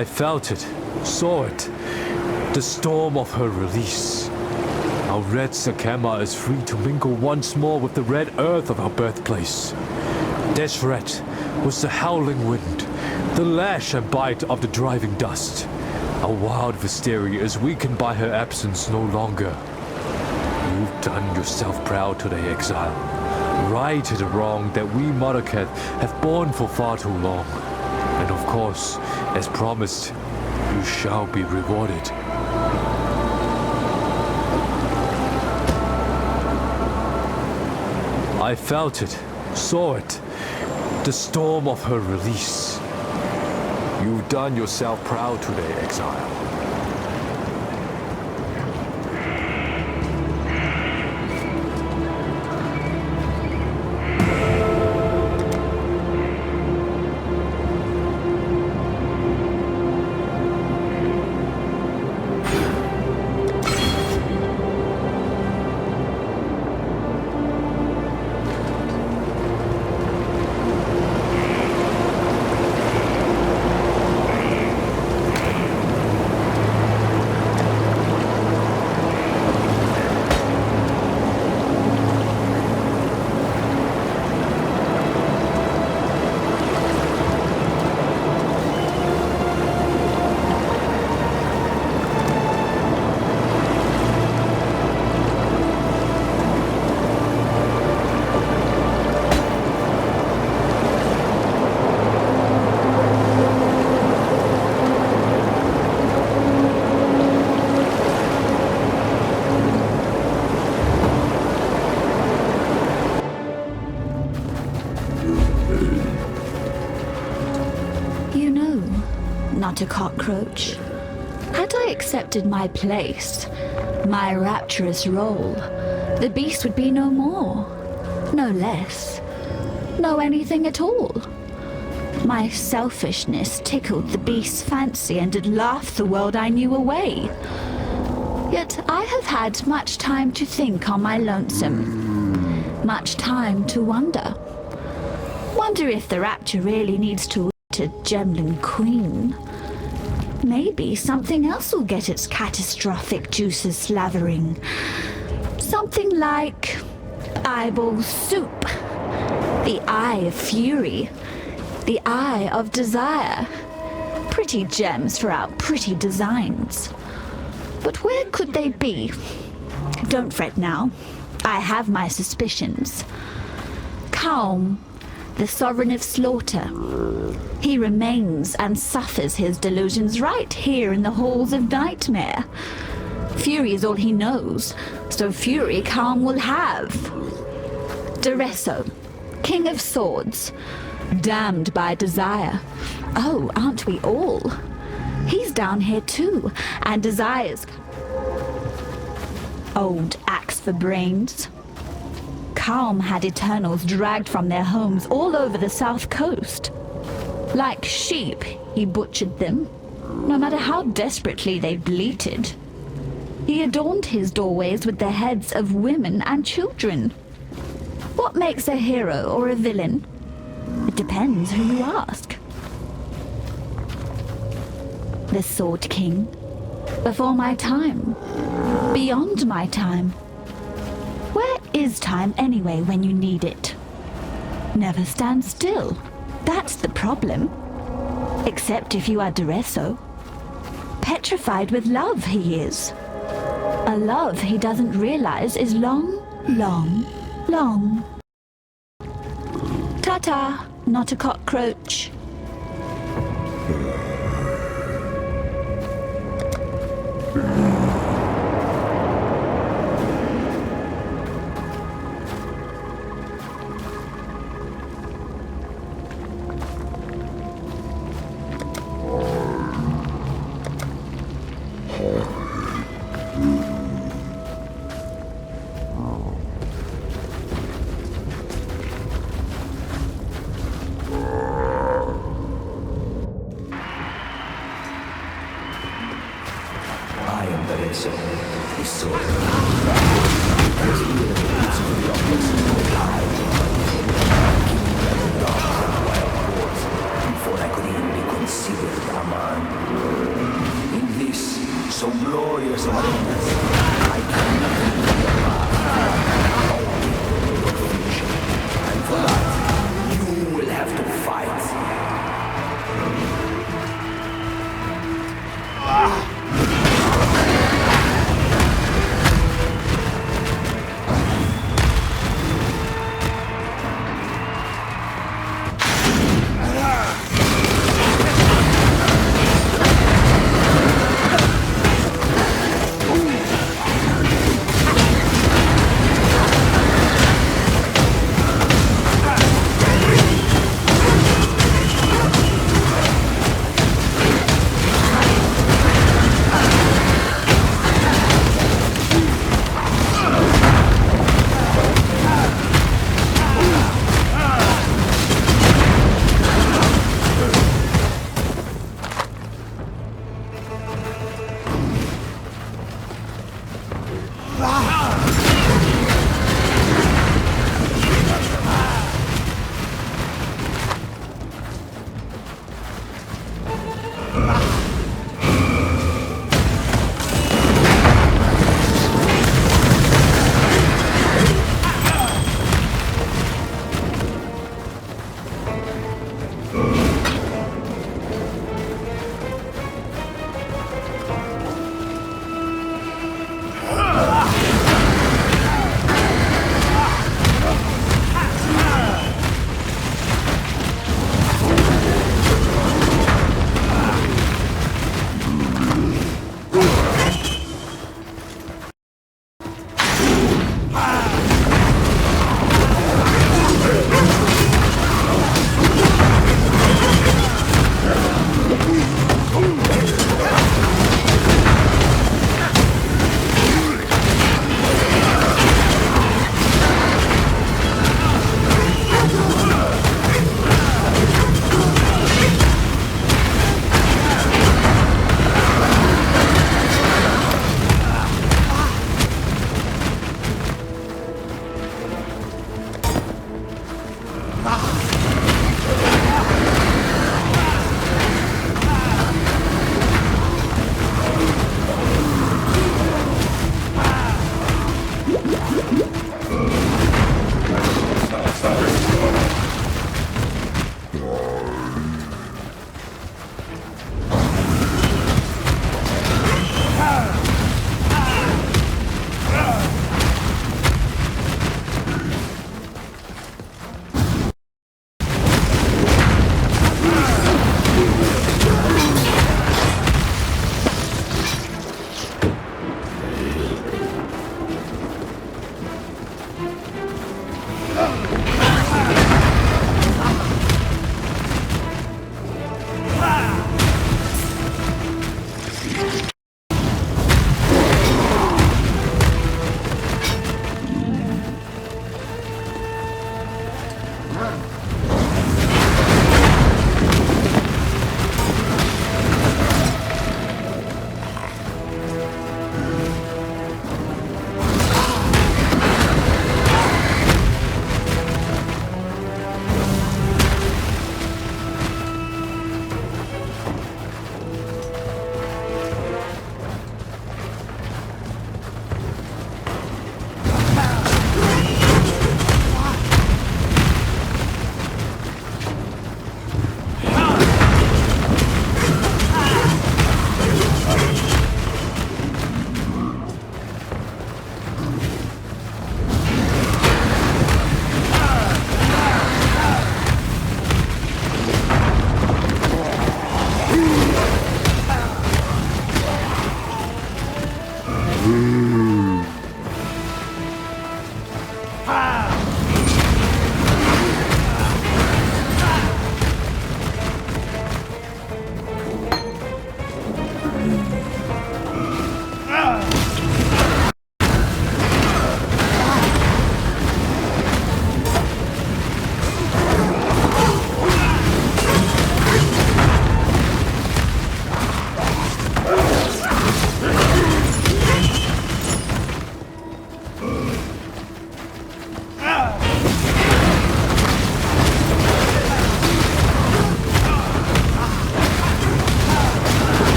I felt it, saw it. The storm of her release. Our red Sakema is free to mingle once more with the red earth of our birthplace. Deshret was the howling wind, the lash and bite of the driving dust. Our wild Visteria is weakened by her absence no longer. You've done yourself proud today, Exile. Righted a wrong that we Marraketh have borne for far too long. And of course, as promised, you shall be rewarded. I felt it, saw it, the storm of her release. You've done yourself proud today, Exile. Not a cockroach. Had I accepted my place, my rapturous role, the beast would be no more, no less, no anything at all. My selfishness tickled the beast's fancy and had laughed the world I knew away. Yet I have had much time to think on my lonesome, much time to wonder. Wonder if the rapture really needs to eat a Gemlin queen. Maybe something else will get its catastrophic juices slathering. Something like eyeball soup, the eye of fury, the eye of desire. Pretty pretty gems for our pretty designs. But where could they be? Don't fret now. I have my suspicions. Calm, the sovereign of slaughter. He remains and suffers his delusions right here in the halls of Nightmare. Fury is all he knows, so fury Calm will have. Duresso, King of Swords, damned by desire. Oh, aren't we all? He's down here too, and desires. Old axe for brains. Calm had Eternals dragged from their homes all over the south coast. Like sheep, he butchered them, no matter how desperately they bleated. He adorned his doorways with the heads of women and children. What makes a hero or a villain? It depends who you ask. The Sword King. Before my time. Beyond my time. Where is time anyway when you need it? Never stand still. That's the problem. Except if you are Duresso. Petrified with love he is. A love he doesn't realize is long, long, long. Ta-ta, not a cockroach.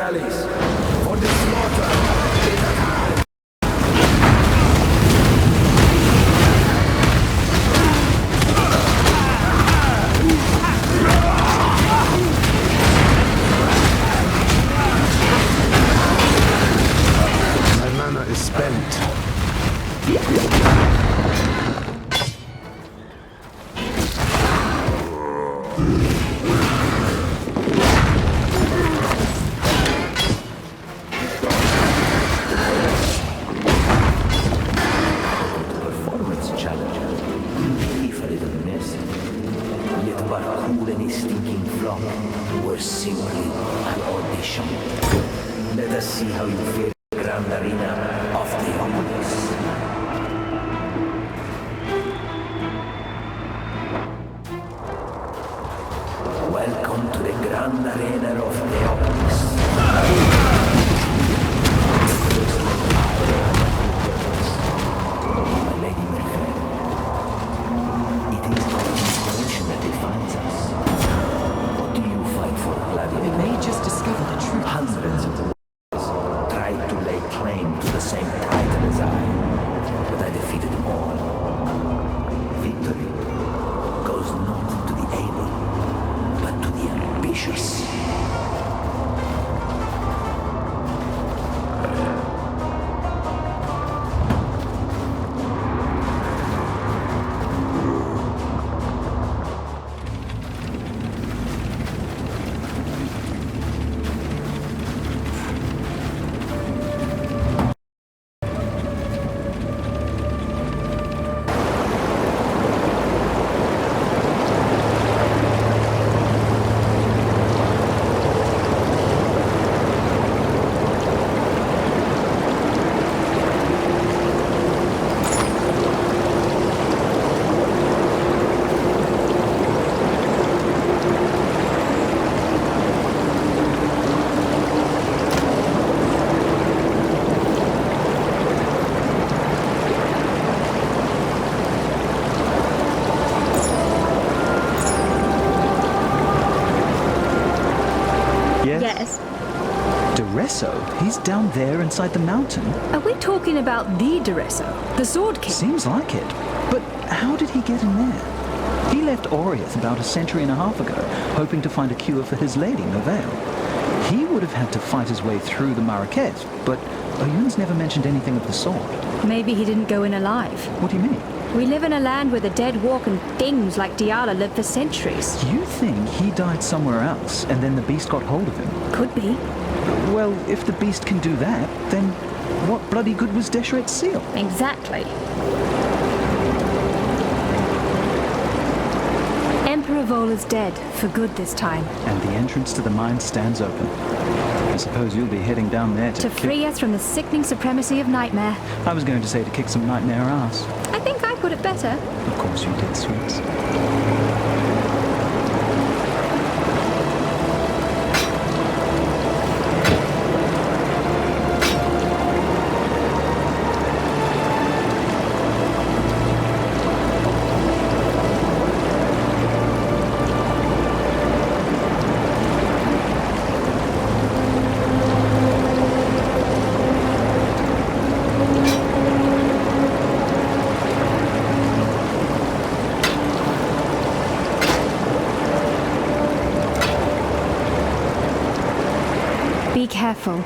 valleys, for the slaughter. My mana is spent. Performance challenger. If a little missed, yet but cool any stinking flop were simply an audition. Let us see how you fare in the Grand Arena of the Ominous. Welcome to the Grand Arena of the Ominous. My lady Merfer, it is our inspiration that defines us. What do you fight for, We Gladiator? may just discover the truth. Hundreds of warriors tried to lay claim to the same title as I, but I defeated them all. Victory goes not to the able, but to the ambitious. Yes. Duresso? He's down there inside the mountain. Are we talking about the Duresso, the Sword King? Seems like it. But how did he get in there? He left Oriath about a century and a half ago, hoping to find a cure for his lady, Novale. He would have had to fight his way through the Marrakech, but Oyun's never mentioned anything of the sort. Maybe he didn't go in alive. What do you mean? We live in a land where the dead walk and things like Diala lived for centuries. You think he died somewhere else, and then the beast got hold of him? Could be. Well, if the beast can do that, then what bloody good was Desheret's seal? Exactly. Emperor Vola's dead, for good this time. And the entrance to the mine stands open. I suppose you'll be heading down there To free us from the sickening supremacy of Nightmare. I was going to say to kick some nightmare ass. I think I put it better. Of course you did, sweets. Be careful.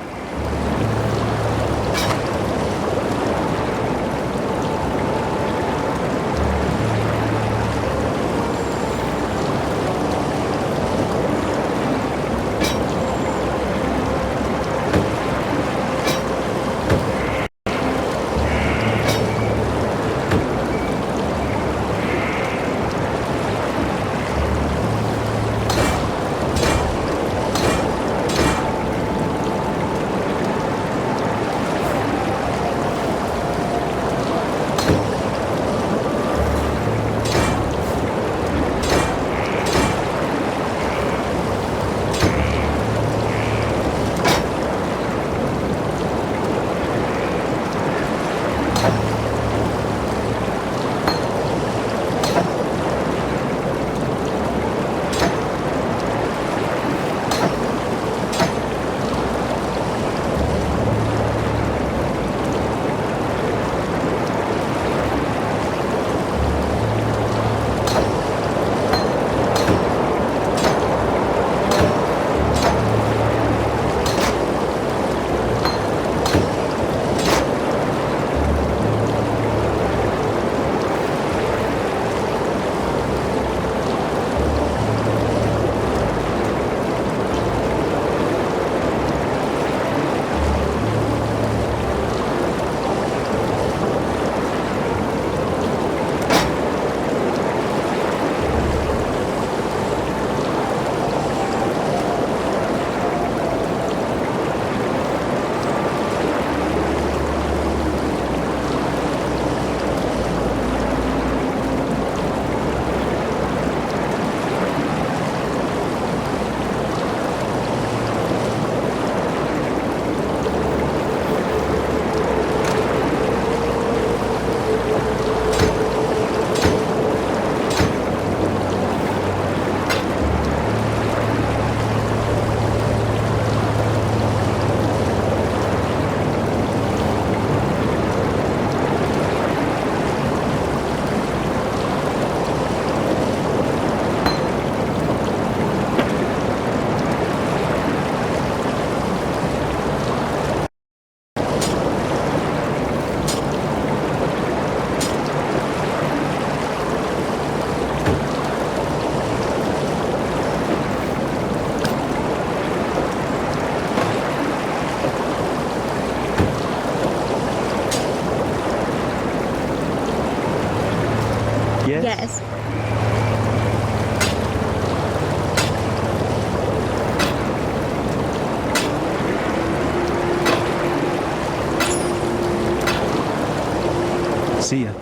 Yes? Yes. See ya.